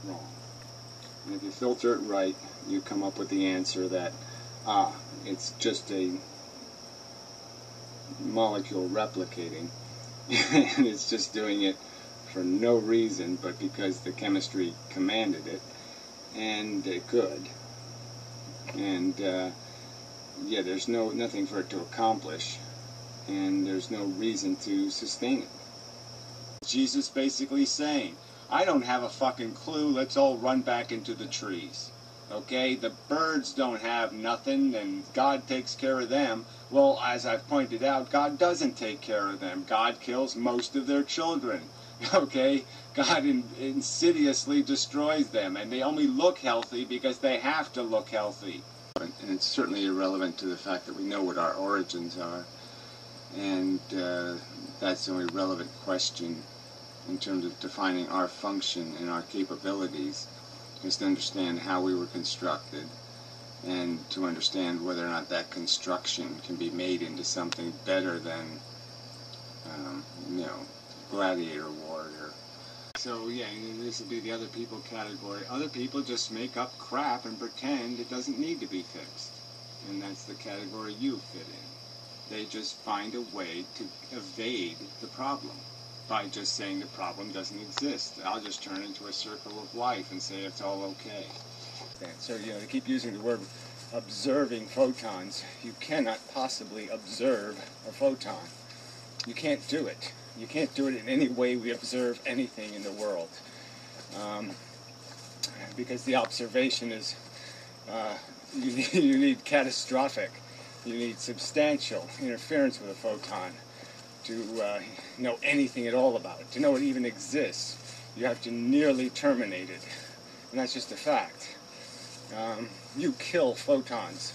wrong. And if you filter it right, you come up with the answer that, it's just a molecule replicating, and it's just doing it for no reason but because the chemistry commanded it, and it could. And yeah, there's nothing for it to accomplish, and there's no reason to sustain it. Jesus basically saying, I don't have a fucking clue, let's all run back into the trees. Okay, the birds don't have nothing, and God takes care of them. Well, as I've pointed out, God doesn't take care of them. God kills most of their children. Okay, God insidiously destroys them, and they only look healthy because they have to look healthy. And it's certainly irrelevant to the fact that we know what our origins are, and that's the only relevant question in terms of defining our function and our capabilities, is to understand how we were constructed and to understand whether or not that construction can be made into something better than, you know, gladiator warrior. So yeah, this would be the other people category. Other people just make up crap and pretend it doesn't need to be fixed. And that's the category you fit in. They just find a way to evade the problem by just saying the problem doesn't exist. I'll just turn it into a circle of life and say it's all okay. So, you know, they keep using the word observing photons. You cannot possibly observe a photon. You can't do it. You can't do it in any way we observe anything in the world. Because the observation is, you need catastrophic, you need substantial interference with a photon to know anything at all about it. To know it even exists, you have to nearly terminate it. And that's just a fact. You kill photons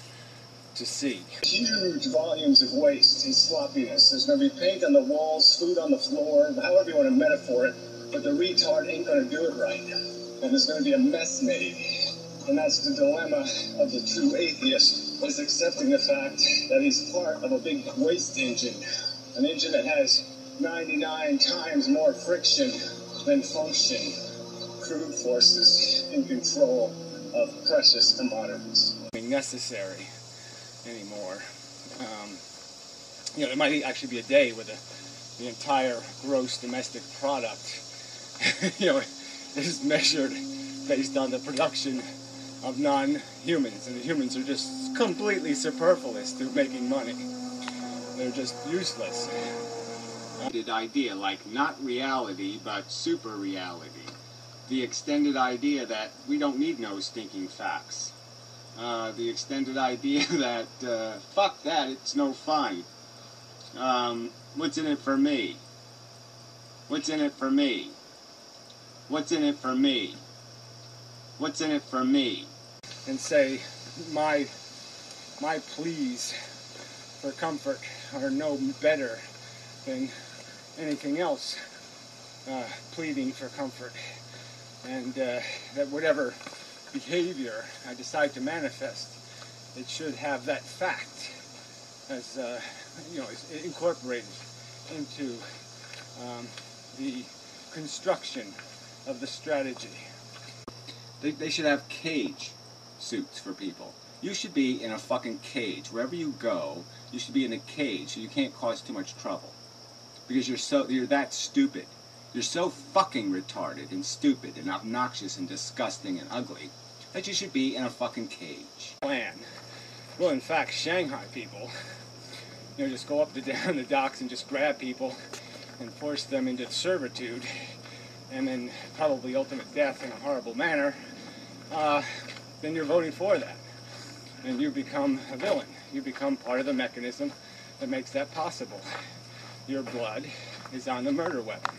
to see. Huge volumes of waste and sloppiness. There's going to be paint on the walls, food on the floor, however you want to metaphor it, but the retard ain't going to do it right. And there's going to be a mess made. And that's the dilemma of the true atheist, is accepting the fact that he's part of a big waste engine. An engine that has 99 times more friction than function. Crude forces in control of precious commodities. Necessary anymore. You know, there might actually be a day where the entire gross domestic product, you know, is measured based on the production of non-humans, and the humans are just completely superfluous to making money. They're just useless. Idea, like not reality, but super reality. The extended idea that we don't need no stinking facts. The extended idea that, fuck that, it's no fun. What's in it for me? What's in it for me? What's in it for me? What's in it for me? And say, my pleas for comfort are no better than anything else pleading for comfort. And that whatever behavior I decide to manifest, it should have that fact as you know, incorporated into the construction of the strategy. They should have cage suits for people. You should be in a fucking cage. Wherever you go, you should be in a cage so you can't cause too much trouble. Because you're that stupid. You're so fucking retarded and stupid and obnoxious and disgusting and ugly that you should be in a fucking cage. Plan will in fact Shanghai people. You know, just go up to down the docks and just grab people and force them into servitude and then probably ultimate death in a horrible manner. Then you're voting for that. And you become a villain. You become part of the mechanism that makes that possible. Your blood is on the murder weapon.